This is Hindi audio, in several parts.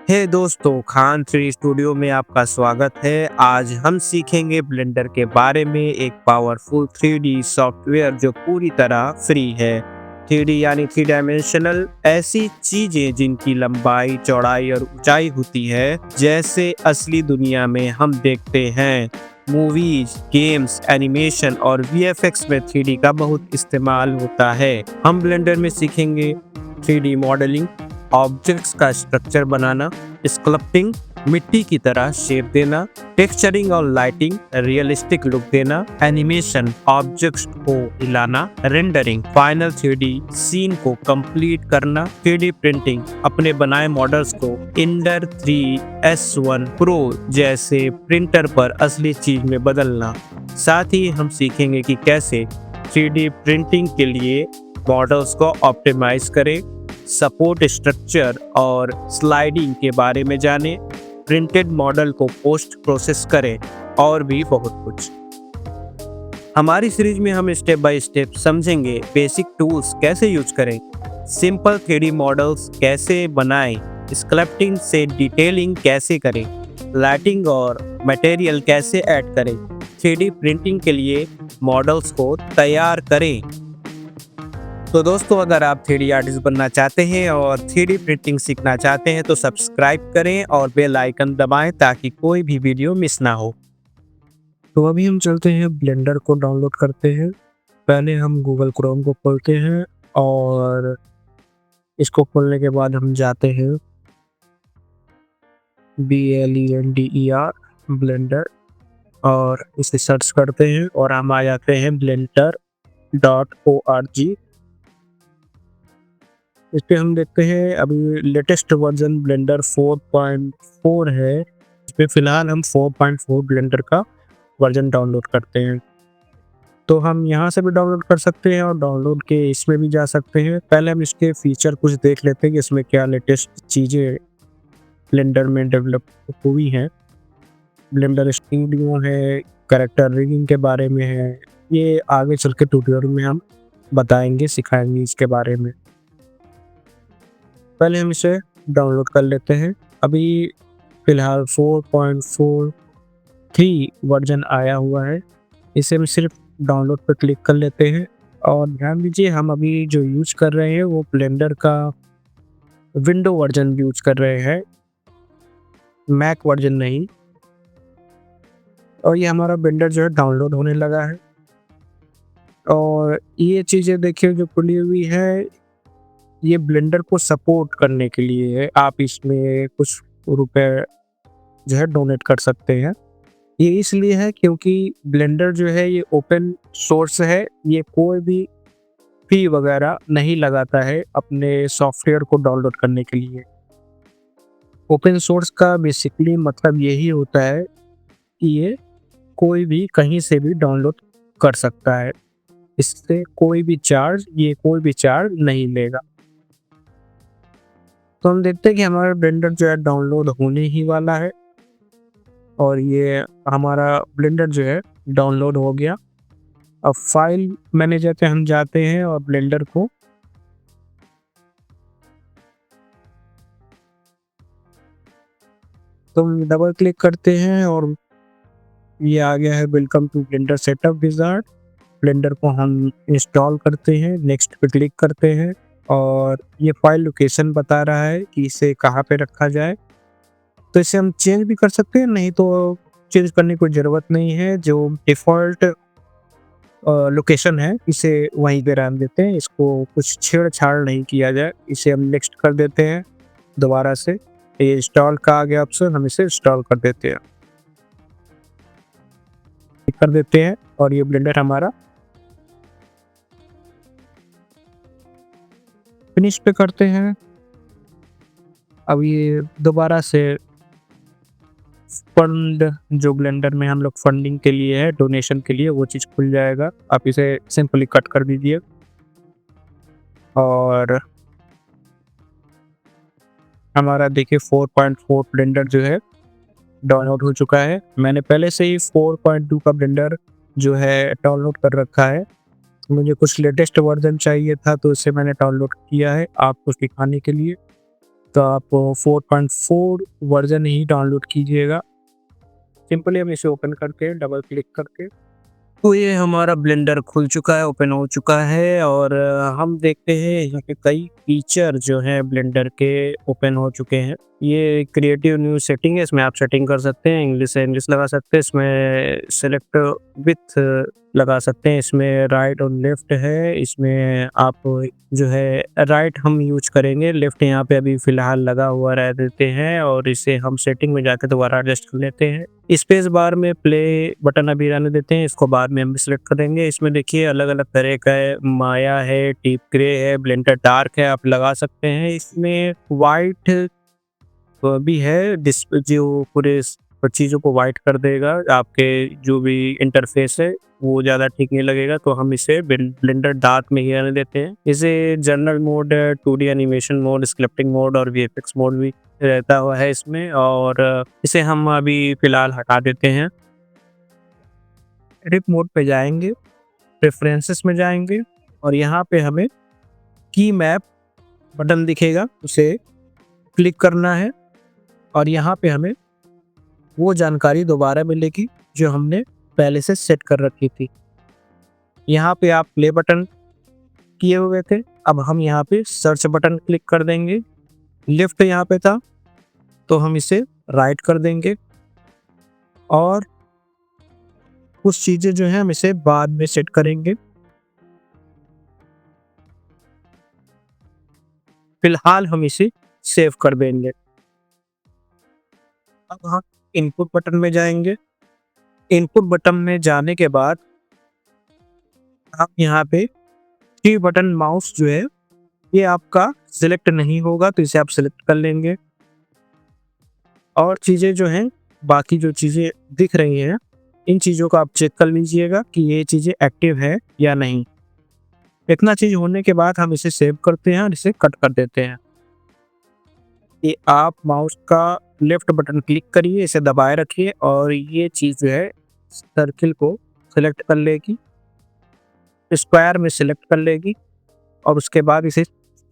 हे दोस्तों, खान थ्री स्टूडियो में आपका स्वागत है। आज हम सीखेंगे ब्लेंडर के बारे में, एक पावरफुल 3D सॉफ्टवेयर जो पूरी तरह फ्री है। 3D यानी थ्री डायमेंशनल, ऐसी चीजें जिनकी लंबाई, चौड़ाई और ऊंचाई होती है जैसे असली दुनिया में हम देखते हैं। मूवीज, गेम्स, एनिमेशन और VFX में 3D का बहुत इस्तेमाल होता है। हम ब्लेंडर में सीखेंगे 3D मॉडलिंग, ऑब्जेक्ट्स का स्ट्रक्चर बनाना, स्कल्पटिंग, मिट्टी की तरह शेप देना, टेक्सचरिंग और लाइटिंग, रियलिस्टिक लुक देना, एनिमेशन, ऑब्जेक्ट्स को हिलाना, रेंडरिंग, फाइनल 3D सीन को कंप्लीट करना, 3D प्रिंटिंग, अपने बनाए मॉडल्स को इंडर 3S1 प्रो जैसे प्रिंटर पर असली चीज में बदलना। साथ ही हम सीखेंगे कि कैसे 3D प्रिंटिंग के लिए मॉडल्स को ऑप्टिमाइज करें, सपोर्ट स्ट्रक्चर और स्लाइडिंग के बारे में जानें, प्रिंटेड मॉडल को पोस्ट प्रोसेस करें और भी बहुत कुछ। हमारी सीरीज में हम स्टेप बाय स्टेप समझेंगे बेसिक टूल्स कैसे यूज करें, सिंपल 3D मॉडल्स कैसे बनाएं, स्कल्पटिंग से डिटेलिंग कैसे करें, लाइटिंग और मटेरियल कैसे ऐड करें, 3D प्रिंटिंग के लिए मॉडल्स को तैयार करें। तो दोस्तों, अगर आप 3D आर्टिस्ट बनना चाहते हैं और 3D प्रिंटिंग सीखना चाहते हैं तो सब्सक्राइब करें और बेल आइकन दबाएं ताकि कोई भी वीडियो मिस ना हो। तो अभी हम चलते हैं, ब्लेंडर को डाउनलोड करते हैं। पहले हम गूगल क्रोम को खोलते हैं और इसको खोलने के बाद हम जाते हैं BLENDER ब्लेंडर और इसे सर्च करते हैं और हम आ जाते हैं blender.org। इस पे हम देखते हैं अभी लेटेस्ट वर्जन ब्लेंडर 4.4 है। इस पे फिलहाल हम 4.4 ब्लेंडर का वर्जन डाउनलोड करते हैं। तो हम यहाँ से भी डाउनलोड कर सकते हैं और डाउनलोड के इसमें भी जा सकते हैं। पहले हम इसके फीचर कुछ देख लेते हैं कि इसमें क्या लेटेस्ट चीज़ें ब्लेंडर में डेवलप हुई हैं। ब्लेंडर स्टूडियो है, कैरेक्टर रिगिंग के बारे में है, ये आगे चल के ट्यूटोरियल में हम बताएंगे, सिखाएंगे इसके बारे में। पहले हम इसे डाउनलोड कर लेते हैं। अभी फ़िलहाल 4.43 वर्जन आया हुआ है। इसे हम सिर्फ डाउनलोड पर क्लिक कर लेते हैं और ध्यान दीजिए, हम अभी जो यूज़ कर रहे हैं वो ब्लेंडर का विंडो वर्जन यूज़ कर रहे हैं, मैक वर्जन नहीं। और ये हमारा ब्लेंडर जो है डाउनलोड होने लगा है। और ये चीज़ें देखिए जो खुली हुई है, ये ब्लेंडर को सपोर्ट करने के लिए है। आप इसमें कुछ रुपए जो है डोनेट कर सकते हैं। ये इसलिए है क्योंकि ब्लेंडर जो है ये ओपन सोर्स है, ये कोई भी फी वगैरह नहीं लगाता है अपने सॉफ्टवेयर को डाउनलोड करने के लिए। ओपन सोर्स का बेसिकली मतलब यही होता है कि ये कोई भी कहीं से भी डाउनलोड कर सकता है, इससे कोई भी चार्ज नहीं लेगा। तो हम देखते हैं कि हमारा ब्लेंडर जो है डाउनलोड होने ही वाला है और ये हमारा ब्लेंडर जो है डाउनलोड हो गया। अब फाइल मैनेजर पे हम जाते हैं और ब्लेंडर को तो डबल क्लिक करते हैं और ये आ गया है welcome to blender setup wizard. Blender को हम इंस्टॉल करते हैं, नेक्स्ट पे क्लिक करते हैं और ये फाइल लोकेशन बता रहा है कि इसे कहाँ पे रखा जाए। तो इसे हम चेंज भी कर सकते हैं, नहीं तो चेंज करने की ज़रूरत नहीं है। जो डिफ़ॉल्ट लोकेशन है इसे वहीं पे रहने देते हैं, इसको कुछ छेड़-छाड़ नहीं किया जाए। इसे हम नेक्स्ट कर देते हैं दोबारा से। ये इंस्टॉल का आ गया ऑप्शन, हम इसे इंस्टॉल कर देते हैं। कर देते हैं और ये ब्लेंडर हमारा फिनिश पे करते हैं। अब ये दोबारा से फंड जो ब्लेंडर में हम लोग फंडिंग के लिए है, डोनेशन के लिए, वो चीज़ खुल जाएगा। आप इसे सिंपली कट कर दीजिए और हमारा देखिए 4.4 ब्लेंडर जो है डाउनलोड हो चुका है। मैंने पहले से ही 4.2 का ब्लेंडर जो है डाउनलोड कर रखा है। मुझे कुछ लेटेस्ट वर्जन चाहिए था तो इसे मैंने डाउनलोड किया है आपको सिखाने के लिए। तो आप 4.4 वर्जन ही डाउनलोड कीजिएगा। सिंपली हम इसे ओपन करके डबल क्लिक करके, तो ये हमारा ब्लेंडर खुल चुका है, ओपन हो चुका है और हम देखते हैं यहाँ पे कई फीचर जो हैं ब्लेंडर के ओपन हो चुके हैं। ये क्रिएटिव न्यू सेटिंग है, इसमें आप सेटिंग कर सकते हैं, इंग्लिश से इंग्लिश लगा सकते हैं, इसमें सेलेक्ट विथ लगा सकते हैं, इसमें राइट और लेफ्ट है, इसमें आप जो है राइट हम यूज करेंगे, लेफ्ट यहाँ पे अभी फ़िलहाल लगा हुआ रह देते हैं और इसे हम सेटिंग में जाके दोबारा एडजस्ट कर लेते हैं। स्पेस बार में प्ले बटन अभी रहने देते हैं, इसको बाद में हम सिलेक्ट करेंगे। इसमें देखिए अलग-अलग तरह का है, माया है, डीप ग्रे है, ब्लेंडर डार्क है, आप लगा सकते हैं। इसमें व्हाइट भी है, जो पूरे चीज़ों को वाइट कर देगा, आपके जो भी इंटरफेस है वो ज़्यादा ठीक नहीं लगेगा, तो हम इसे ब्लेंडर डार्क में ही रहने देते हैं। इसे general mode, 2D animation mode, scripting mode और वीएफएक्स मोड भी रहता हुआ है इसमें, और इसे हम अभी फ़िलहाल हटा देते हैं। एडिट मोड पे जाएंगे, प्रेफरेंसेस में जाएंगे और यहाँ पे हमें की मैप बटन दिखेगा, उसे क्लिक करना है और यहाँ पे हमें वो जानकारी दोबारा मिलेगी जो हमने पहले से सेट कर रखी थी। यहाँ पे आप प्ले बटन किए हुए थे, अब हम यहाँ पे सर्च बटन क्लिक कर देंगे। लेफ्ट यहाँ पे था तो हम इसे राइट कर देंगे और कुछ चीज़ें जो हैं हम इसे बाद में सेट करेंगे। फिलहाल हम इसे सेव कर देंगे। अब हम इनपुट बटन में जाएंगे। इनपुट बटन में जाने के बाद आप यहाँ पे थ्री बटन माउस जो है ये आपका सिलेक्ट नहीं होगा, तो इसे आप सिलेक्ट कर लेंगे और चीज़ें जो हैं, बाकी जो चीज़ें दिख रही हैं, इन चीज़ों को आप चेक कर लीजिएगा कि ये चीज़ें एक्टिव है या नहीं। इतना चीज़ होने के बाद हम इसे सेव करते हैं और इसे कट कर देते हैं। ये आप माउस का लेफ्ट बटन क्लिक करिए, इसे दबाए रखिए और ये चीज़ जो है सर्किल को सिलेक्ट कर लेगी, स्क्वायर में सिलेक्ट कर लेगी और उसके बाद इसे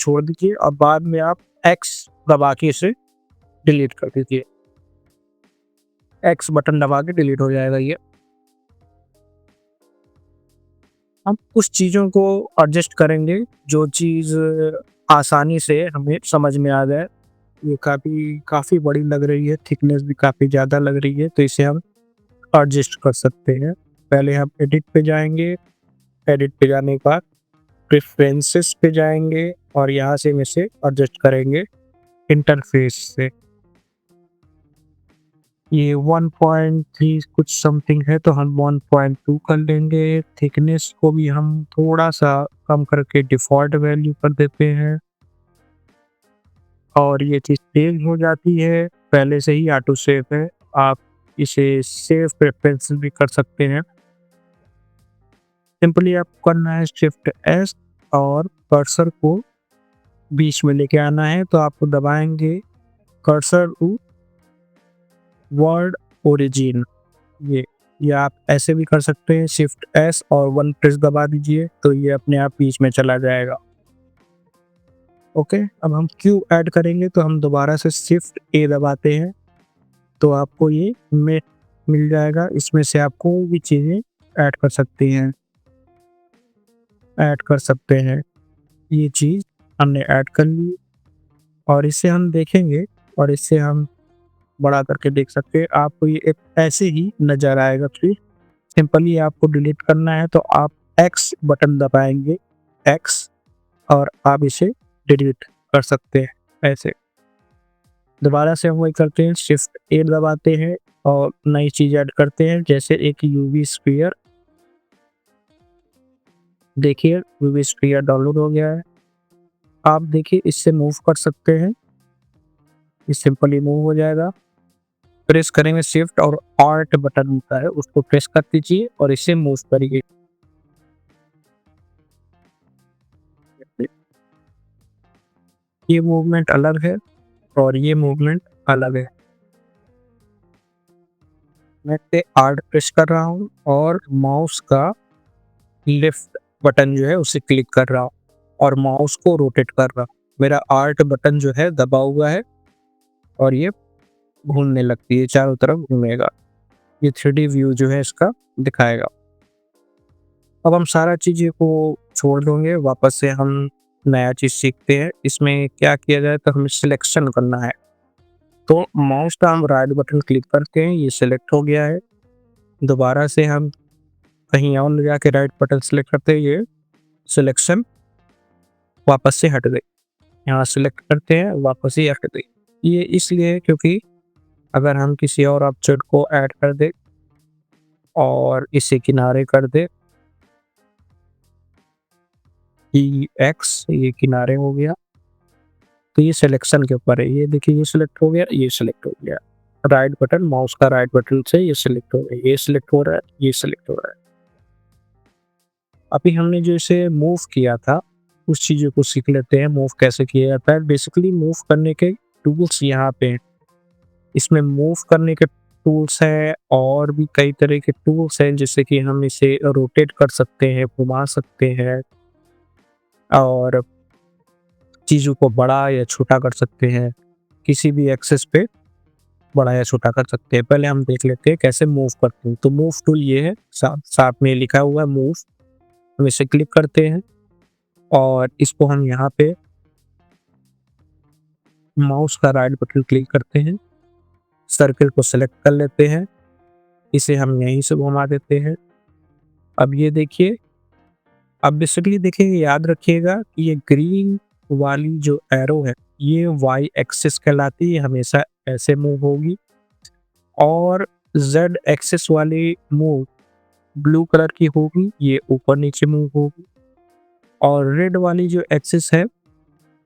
छोड़ दीजिए और बाद में आप एक्स दबा के इसे डिलीट कर दीजिए। एक्स बटन दबा के डिलीट हो जाएगा ये। हम कुछ चीज़ों को एडजस्ट करेंगे, जो चीज़ आसानी से हमें समझ में आ जाए। ये काफ़ी बड़ी लग रही है, थिकनेस भी काफ़ी ज़्यादा लग रही है, तो इसे हम एडजस्ट कर सकते हैं। पहले हम एडिट पे जाएंगे, एडिट पे जाने के बाद प्रेफरेंसेस पे जाएंगे और यहाँ से हम इसे एडजस्ट करेंगे इंटरफेस से। ये 1.3 कुछ समथिंग है, तो हम 1.2 कर लेंगे। थिकनेस को भी हम थोड़ा सा कम करके डिफ़ॉल्ट वैल्यू कर देते हैं और ये चीज़ सेव हो जाती है। पहले से ही ऑटो सेव है, आप इसे सेव प्रेफरेंसेस भी कर सकते हैं। सिंपली आपको करना है शिफ्ट एस और कर्सर को बीच में लेके आना है, तो आपको दबाएंगे कर्सर टू वर्ड ओरिजिन। ये आप ऐसे भी कर सकते हैं, शिफ्ट एस और 1 प्रेस दबा दीजिए तो ये अपने आप बीच में चला जाएगा। ओके, अब हम क्यू ऐड करेंगे तो हम दोबारा से शिफ्ट ए दबाते हैं तो आपको ये मिल जाएगा। इसमें से आप कोई भी चीज़ें ऐड कर सकते हैं। ये चीज़ हमने ऐड कर ली और इसे हम देखेंगे और इसे हम बड़ा करके देख सकते हैं। आपको ये एक ऐसे ही नज़र आएगा। फिर सिंपली आपको डिलीट करना है तो आप एक्स बटन दबाएंगे, एक्स, और आप इसे डिलीट कर सकते हैं। ऐसे दोबारा से हम वही करते हैं, शिफ्ट ए दबाते हैं और नई चीज़ ऐड करते हैं, जैसे एक यूवी स्फीयर। देखिए यूवी स्फीयर डाउनलोड हो गया है। आप देखिए इससे मूव कर सकते हैं, ये सिंपली मूव हो जाएगा। प्रेस करेंगे शिफ्ट और ऑल्ट बटन होता है, उसको प्रेस कर दीजिए और इसे मूव करिए। ये मूवमेंट अलग है और ये मूवमेंट अलग है। मैं पे आर्ट प्रेस कर रहा हूँ और माउस का लेफ्ट बटन जो है उसे क्लिक कर रहा हूँ और माउस को रोटेट कर रहा हूँ। मेरा आर्ट बटन जो है दबा हुआ है और ये घूमने लगती है, चारों तरफ घूमेगा। ये 3D व्यू जो है इसका दिखाएगा। अब हम सारा चीज़ें को छोड़ देंगे, वापस से हम नया चीज़ सीखते हैं। इसमें क्या किया जाए, तो हमें सिलेक्शन करना है। तो माउस का हम राइट बटन क्लिक करते हैं, ये सिलेक्ट हो गया है। दोबारा से हम कहीं और ले जाके राइट बटन सेलेक्ट करते हैं, ये सिलेक्शन वापस से हट गई। यहाँ सेलेक्ट करते हैं, वापस ही हट गई। ये इसलिए है क्योंकि अगर हम किसी और ऑब्जेक्ट को ऐड कर दें और इसे किनारे कर दें, एक्स ये किनारे हो गया, तो ये सिलेक्शन के ऊपर है। ये देखिए ये सिलेक्ट हो गया, ये सिलेक्ट हो गया। राइट बटन, माउस का राइट बटन से ये सिलेक्ट हो गया, ये सिलेक्ट हो रहा है, ये सिलेक्ट हो रहा है। अभी हमने जो इसे मूव किया था उस चीज़ों को सीख लेते हैं, मूव कैसे किया जाता है। बेसिकली मूव करने के टूल्स यहाँ पे हैं। इसमें मूव करने के टूल्स हैं और भी कई तरह के टूल्स हैं, जैसे कि हम इसे रोटेट कर सकते हैं, घुमा सकते हैं और चीज़ों को बड़ा या छोटा कर सकते हैं। किसी भी एक्सेस पे बड़ा या छोटा कर सकते हैं। पहले हम देख लेते हैं कैसे मूव करते हैं। तो मूव टूल ये है, साथ में लिखा हुआ है मूव। हम इसे क्लिक करते हैं और इसको हम यहाँ पे माउस का राइट बटन क्लिक करते हैं, सर्किल को सेलेक्ट कर लेते हैं, इसे हम यहीं से घुमा देते हैं। अब ये देखिए, अब बेसिकली देखिए, याद रखिएगा कि ये ग्रीन वाली जो एरो है ये वाई एक्सिस कहलाती है, हमेशा ऐसे मूव होगी। और जेड एक्सिस वाली मूव ब्लू कलर की होगी, ये ऊपर नीचे मूव होगी। और रेड वाली जो एक्सिस है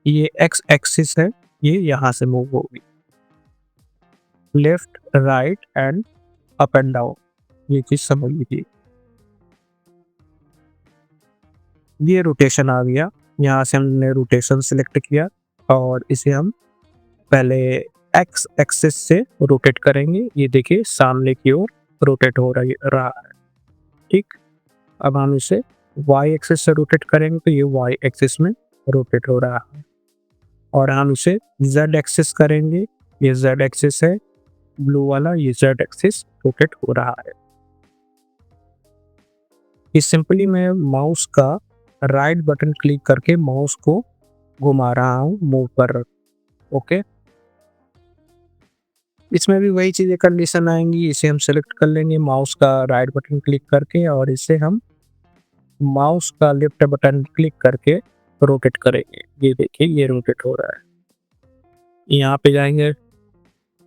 ये एक्स एक्सिस है, ये यहाँ से मूव होगी। Left right and up and down, ये चीज समझ लीजिए। ये रोटेशन आ गया, यहाँ से हमने रोटेशन सिलेक्ट किया और इसे हम पहले एक्स एक्सिस से रोटेट करेंगे। ये देखिए सामने की ओर रोटेट हो रहा है, ठीक। अब हम इसे वाई एक्सिस से रोटेट करेंगे तो ये वाई एक्सिस में रोटेट हो रहा है। और हम इसे जेड एक्सिस करेंगे, ये जेड एक्सिस है ब्लू वाला, ये जेड एक्सिस रोटेट हो रहा है। ये सिंपली मैं माउस का राइट बटन क्लिक करके माउस को घुमा रहा हूँ, मूव कर रहा हूँ। ओके, इसमें भी वही चीज़ें कंडीशन आएंगी। इसे हम सेलेक्ट कर लेंगे माउस का राइट बटन क्लिक करके और इसे हम माउस का लेफ्ट बटन क्लिक करके रोटेट करेंगे। ये देखिए ये रोटेट हो रहा है। यहाँ पे जाएंगे,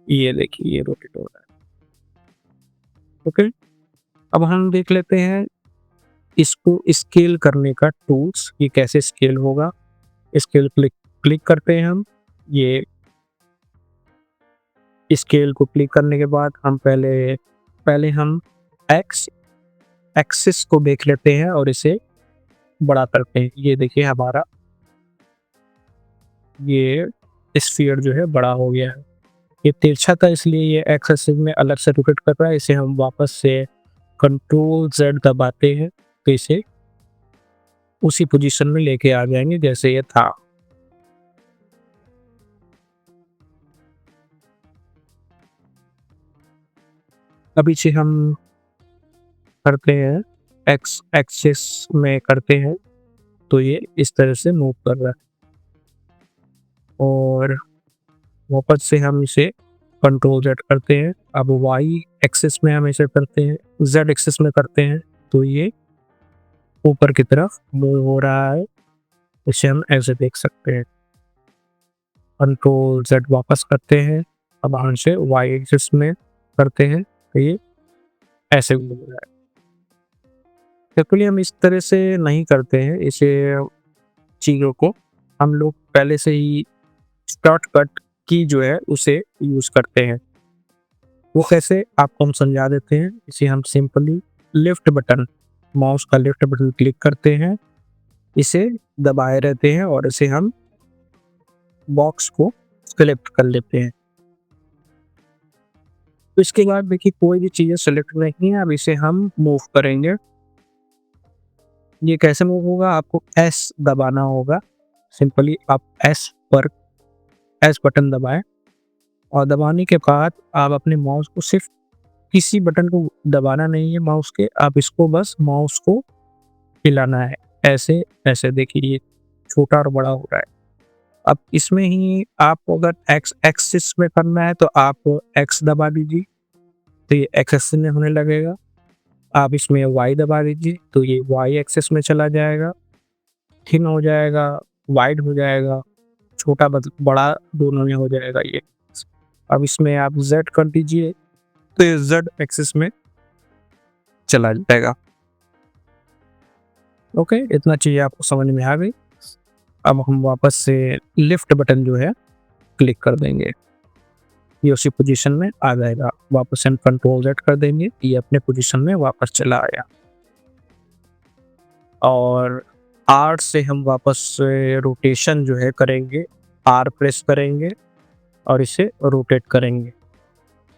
ये देखिए ये रोटेट हो रहा है। ओके, अब हम देख लेते हैं इसको स्केल करने का टूल्स, ये कैसे स्केल होगा। स्केल क्लिक करते हैं हम, ये स्केल को क्लिक करने के बाद हम पहले हम एक्स एक्सिस को देख लेते हैं और इसे बड़ा करते हैं। ये देखिए हमारा ये स्फीयर जो है बड़ा हो गया है। ये तिरछा था इसलिए ये एक्स एक्सिस में अलग से रोटेट कर रहा है। इसे हम वापस से कंट्रोल जेड दबाते हैं तो इसे उसी पोजीशन में लेके आ जाएंगे जैसे ये था। अब इसे हम करते हैं एक्स एक्सिस में करते हैं तो ये इस तरह से मूव कर रहा है। और वापस से हम इसे कंट्रोल जेड करते हैं। अब वाई एक्सिस में हम इसे करते हैं, जेड एक्सिस में करते हैं तो ये ऊपर की तरफ मूव हो रहा है। इसे हम ऐसे देख सकते हैं। कंट्रोल जेड वापस करते हैं, अब हम इसे वाई एक्सिस में करते हैं तो ये ऐसे घूम रहा है। एक्चुअली हम इस तरह से नहीं करते हैं इसे, चीज़ों को हम लोग पहले से ही शॉर्टकट की जो है उसे यूज करते हैं। वो कैसे आपको हम समझा देते हैं। इसे हम सिंपली लेफ्ट बटन, माउस का लेफ्ट बटन क्लिक करते हैं, इसे दबाए रहते हैं और इसे हम बॉक्स को सिलेक्ट कर लेते हैं। तो इसके बाद देखिए कोई भी चीज़ें सेलेक्ट नहीं है। अब इसे हम मूव करेंगे। ये कैसे मूव होगा, आपको एस दबाना होगा। सिंपली आप एस पर एस बटन दबाएं और दबाने के बाद आप अपने माउस को सिर्फ किसी बटन को दबाना नहीं है माउस के, आप इसको बस माउस को हिलाना है, ऐसे ऐसे देखिए ये छोटा और बड़ा हो रहा है। अब इसमें ही आपको अगर एक्स एक्सिस में करना है तो आप एक्स दबा दीजिए तो ये एक्स एक्सिस में होने लगेगा। आप इसमें वाई दबा दीजिए तो ये वाई एक्सिस में चला जाएगा, थिन हो जाएगा, वाइड हो जाएगा, छोटा बड़ा दोनों में हो जाएगा ये। अब इसमें आप जेड कर दीजिए तो ये जेड एक्सिस में चला जाएगा। ओके, इतना चीज़ आपको समझ में आ गई। अब हम वापस से लिफ्ट बटन जो है क्लिक कर देंगे, ये उसी पोजीशन में आ जाएगा। वापस से हम कंट्रोल जेड कर देंगे, ये अपने पोजीशन में वापस चला आया। और आर से हम वापस से रोटेशन जो है करेंगे, आर प्रेस करेंगे और इसे रोटेट करेंगे।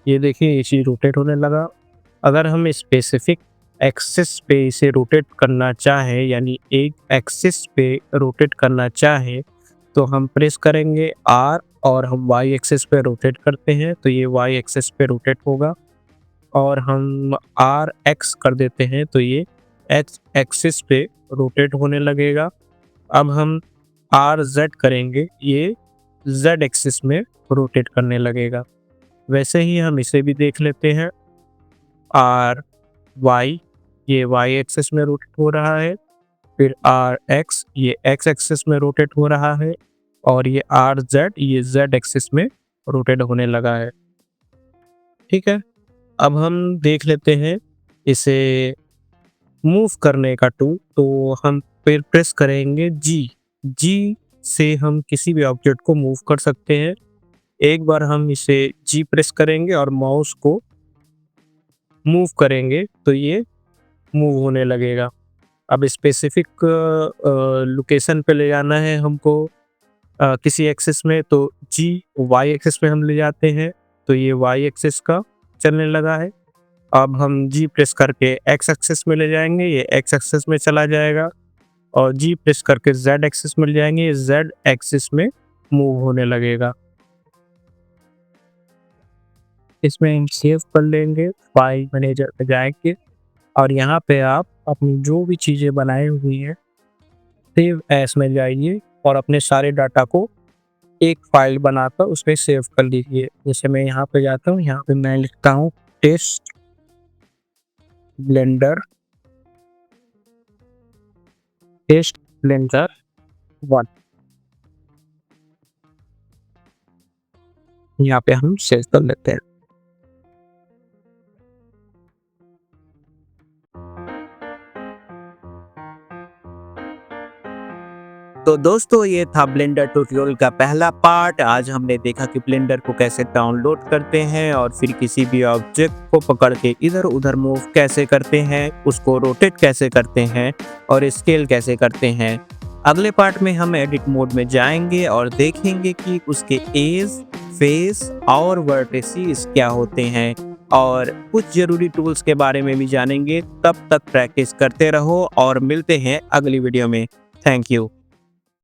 ये देखिए ये चीज़ रोटेट होने लगा। अगर हम स्पेसिफिक एक्सिस पे इसे रोटेट करना चाहें, यानी एक एक्सिस पे रोटेट करना चाहें, तो हम प्रेस करेंगे आर और हम वाई एक्सिस पे रोटेट करते हैं तो ये वाई एक्सिस पे रोटेट होगा। और हम आर एक्स कर देते हैं तो ये एक्स एक्सिस पे रोटेट होने लगेगा। अब हम आर जेड करेंगे, ये जेड एक्सिस में रोटेट करने लगेगा। वैसे ही हम इसे भी देख लेते हैं, आर वाई, ये वाई एक्सिस में रोटेट हो रहा है, फिर आर एक्स, ये एक्स एक्सिस में रोटेट हो रहा है, और ये आर जेड, ये जेड एक्सिस में रोटेट होने लगा है। ठीक है, अब हम देख लेते हैं इसे मूव करने का टूल। तो हम फिर प्रेस करेंगे जी से हम किसी भी ऑब्जेक्ट को मूव कर सकते हैं। एक बार हम इसे जी प्रेस करेंगे और माउस को मूव करेंगे तो ये मूव होने लगेगा। अब स्पेसिफिक लोकेशन पे ले जाना है हमको किसी एक्सिस में, तो जी वाई एक्सिस में हम ले जाते हैं तो ये वाई एक्सिस का चलने लगा है। अब हम जी प्रेस करके एक्स एक्सिस में ले जाएंगे, ये एक्स एक्सिस में चला जाएगा, और जी प्रेस करके जेड एक्सिस में ले जाएंगे, ये जेड एक्सिस में मूव होने लगेगा। इसमें हम सेव कर लेंगे, फाइल मैनेजर पे जाएंगे और यहाँ पे आप अपनी जो भी चीज़ें बनाई हुई हैं सेव एस में जाइए और अपने सारे डाटा को एक फाइल बनाकर उसमें सेव कर लीजिए। जैसे मैं यहाँ पे जाता हूँ, यहाँ पे मैं लिखता हूँ टेस्ट ब्लेंडर 1। यहाँ पे हम सेव कर लेते हैं। तो दोस्तों ये था ब्लेंडर ट्यूटोरियल का पहला पार्ट। आज हमने देखा कि ब्लेंडर को कैसे डाउनलोड करते हैं और फिर किसी भी ऑब्जेक्ट को पकड़ के इधर उधर मूव कैसे करते हैं, उसको रोटेट कैसे करते हैं और स्केल कैसे करते हैं। अगले पार्ट में हम एडिट मोड में जाएंगे और देखेंगे कि उसके एज, फेस और वर्टिसेस क्या होते हैं और कुछ जरूरी टूल्स के बारे में भी जानेंगे। तब तक प्रैक्टिस करते रहो और मिलते हैं अगली वीडियो में। Thank you.